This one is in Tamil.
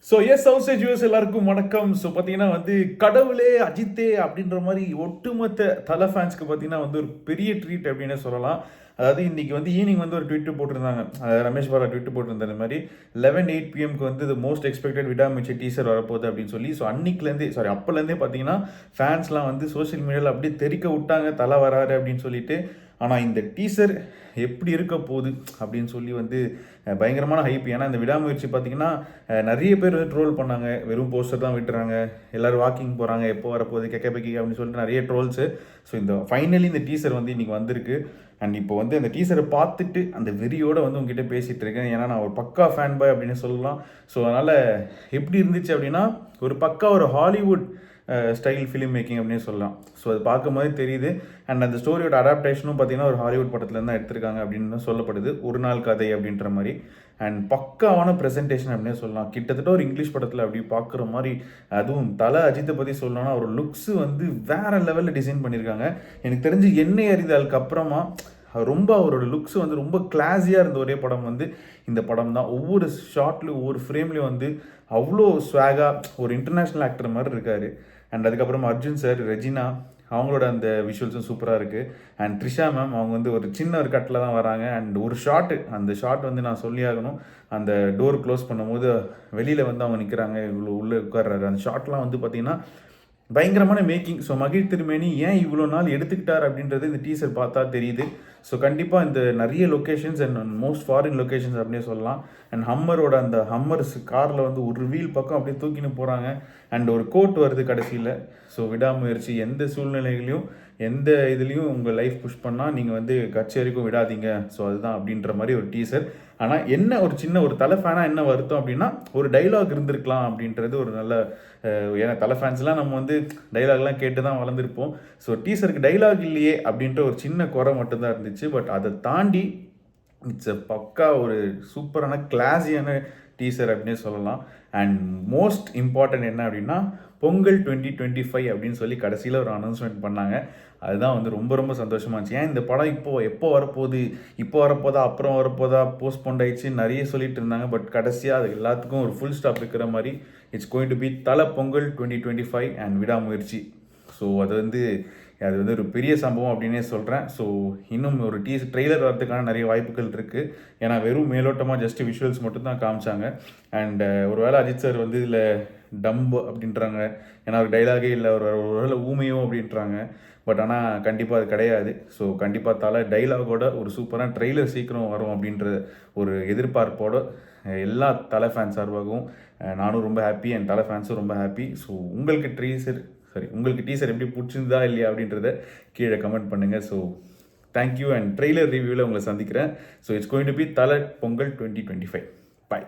ஸோ எஸ் ஹவுசேஜ் யூஎஸ் எல்லாருக்கும் வணக்கம். ஸோ பார்த்தீங்கன்னா கடவுளே அஜித்தே அப்படின்ற மாதிரி ஒட்டுமொத்த தலை ஃபேன்ஸ்க்கு பார்த்தீங்கன்னா ஒரு பெரிய ட்ரீட் அப்படின்னு சொல்லலாம். அதாவது இன்னைக்கு ஈவினிங் ஒரு ட்விட்டு போட்டிருந்தாங்க. ரமேஷ் பாரா ட்விட்டு போட்டிருந்த மாதிரி 11:08 பிஎம்க்கு த மோஸ்ட் எக்ஸ்பெக்டட் விடாமுயற்சி டீசர் வரப்போகுது அப்படின்னு சொல்லி. ஸோ அன்னைக்குலேருந்தே அப்போலேருந்தே பார்த்தீங்கன்னா ஃபேன்ஸ்லாம் சோஷியல் மீடியாவில் அப்படியே தெறிக்க விட்டாங்க தலை வராரு அப்படின்னு சொல்லிட்டு. ஆனால் இந்த டீசர் எப்படி இருக்க போகுது அப்படின்னு சொல்லி பயங்கரமான ஹைப். ஏன்னா இந்த விடாமுயற்சி பார்த்தீங்கன்னா நிறைய பேர் ட்ரோல் பண்ணாங்க. வெறும் போஸ்டர் தான் விட்டுறாங்க, எல்லோரும் வாக்கிங் போகிறாங்க, எப்போ வரப்போகுது கெக்க பெக்கி அப்படின்னு சொல்லிட்டு நிறைய ட்ரோல்ஸு. ஸோ ஃபைனலி இந்த டீசர் இன்றைக்கி வந்திருக்கு. அண்ட் இப்போ அந்த டீசரை பார்த்துட்டு அந்த வெறியோடு உங்ககிட்ட பேசிகிட்டு இருக்கேன். ஏன்னா நான் ஒரு பக்கா ஃபேன் பாய் அப்படின்னு சொல்லலாம். ஸோ அதனால் எப்படி இருந்துச்சு அப்படின்னா ஒரு பக்கா ஒரு ஹாலிவுட் ஸ்டைல் ஃபிலிம் மேக்கிங் அப்படின்னு சொல்லலாம். ஸோ அது பார்க்கும்போது தெரியுது. அண்ட் அந்த ஸ்டோரியோட அடாப்டேஷனும் பார்த்தீங்கன்னா ஒரு ஹாலிவுட் படத்துலேருந்து தான் எடுத்திருக்காங்க அப்படின்னு சொல்லப்படுது. ஒரு நாள் கதை அப்படின்ற மாதிரி. அண்ட் பக்காவான ப்ரெசன்டேஷன் அப்படின்னே சொல்லலாம். கிட்டத்தட்ட ஒரு இங்கிலீஷ் படத்தில் அப்படி பார்க்குற மாதிரி. அதுவும் தலை அஜித்தை பற்றி சொல்லணும்னா ஒரு லுக்ஸு வேறு லெவலில் டிசைன் பண்ணியிருக்காங்க. எனக்கு தெரிஞ்சு எண்ணெய் அறிதலுக்கு அப்புறமா ரொம்ப அவரோட லுக்ஸ் ரொம்ப கிளாஸியாக இருந்த ஒரே படம் இந்த படம் தான். ஒவ்வொரு ஷார்ட்லையும் ஒவ்வொரு ஃப்ரேம்லேயும் அவ்வளோ ஸ்வாகாக ஒரு இன்டர்நேஷ்னல் ஆக்டர் மாதிரி இருக்கார். அண்ட் அதுக்கப்புறம் அர்ஜுன் சார், ரெஜினா அவங்களோட அந்த விஷுவல்ஸும் சூப்பராக இருக்குது. அண்ட் த்ரிஷா மேம் அவங்க ஒரு சின்ன ஒரு கட்டில் தான் வராங்க. அண்ட் ஒரு ஷாட்டு, அந்த ஷாட் நான் சொல்லி ஆகணும். அந்த டோர் க்ளோஸ் பண்ணும்போது வெளியில் அவங்க நிற்கிறாங்க, இவ்வளோ உள்ளே உட்கார்றாரு. அந்த ஷாட்லாம் பார்த்திங்கன்னா பயங்கரமான மேக்கிங். ஸோ மகிழ் திருமேனி ஏன் இவ்வளோ நாள் எடுத்துக்கிட்டார் அப்படின்றது இந்த டீசர் பார்த்தா தெரியுது. ஸோ கண்டிப்பாக இந்த நிறைய locations and most foreign locations அப்படியே சொல்லலாம். அண்ட் ஹம்மரோட அந்த ஹம்மர்ஸ் காரில் ஒரு வீல் பக்கம் அப்படியே தூக்கின்னு போகிறாங்க. அண்ட் ஒரு கோட் வருது கடைசியில். ஸோ விடாமுயற்சி எந்த சூழ்நிலைகளையும் எந்த இதுலேயும் உங்கள் லைஃப் புஷ் பண்ணால் நீங்கள் கட்சி வரைக்கும் விடாதீங்க. ஸோ அதுதான் அப்படின்ற மாதிரி ஒரு டீசர். ஆனால் என்ன ஒரு சின்ன ஒரு தலை ஃபேனாக என்ன வருத்தம் அப்படின்னா ஒரு டைலாக் இருந்திருக்கலாம் அப்படின்றது ஒரு நல்ல. ஏன்னா தலை ஃபேன்ஸ்லாம் நம்ம டைலாக்லாம் கேட்டு தான் வளர்ந்துருப்போம். ஸோ டீசருக்கு டைலாக் இல்லையே அப்படின்ற ஒரு சின்ன குறை மட்டும்தான் இருந்துச்சு. பட் அதை தாண்டி இட்ஸ் பக்கா ஒரு சூப்பரான கிளாஸியான டீசர் அப்படின்னே சொல்லலாம். அண்ட் மோஸ்ட் இம்பார்ட்டன்ட் என்ன அப்படின்னா பொங்கல் 2025 அப்படின்னு சொல்லி கடைசியில் ஒரு அனௌன்ஸ்மெண்ட் பண்ணாங்க. அதுதான் ரொம்ப ரொம்ப சந்தோஷமாக இருந்துச்சு. ஏன் இந்த படம் எப்போ வரப்போகுது, இப்போ வரப்போதா, அப்புறம் வரப்போதா, போஸ்ட்போன் ஆயிடுச்சு நிறைய சொல்லிட்டு இருந்தாங்க. பட் கடைசியாக அது எல்லாத்துக்கும் ஒரு ஃபுல் ஸ்டாப் இருக்கிற மாதிரி இட்ஸ் கோயிங் டு பி தலை பொங்கல் 2025 அண்ட் விடாமுயற்சி. ஸோ அது ஒரு பெரிய சம்பவம் அப்படின்னே சொல்கிறேன். ஸோ இன்னும் ஒரு ட்ரெய்லர் வரதுக்கான நிறைய வாய்ப்புகள் இருக்குது. ஏன்னா வெறும் மேலோட்டமாக ஜஸ்ட் விஷுவல்ஸ் மட்டும் தான் காமிச்சாங்க. அண்ட் ஒரு வேளை அஜித் சார் இதில் டம்பு அப்படின்றாங்க. ஏன்னா ஒரு டைலாகே இல்லை, ஒரு வேளை ஊமையோ அப்படின்றாங்க. பட் ஆனால் கண்டிப்பாக அது கிடையாது. ஸோ கண்டிப்பாக தலை டைலாகோட ஒரு சூப்பரான ட்ரெய்லர் சீக்கிரம் வரும் அப்படின்ற ஒரு எதிர்பார்ப்போட எல்லா தலை ஃபேன்ஸ் சார்பாகவும் நானும் ரொம்ப ஹாப்பி. அண்ட் தலை ஃபேன்ஸும் ரொம்ப ஹாப்பி. ஸோ உங்களுக்கு டீசர் எப்படி பிடிச்சிருந்தா இல்லையா அப்படின்றத கீழே கமெண்ட் பண்ணுங்கள். So thank you. அண்ட் ட்ரெய்லர் ரிவ்யூவில் உங்களை சந்திக்கிறேன். So it's going to be தலை பொங்கல் 2025. பாய்.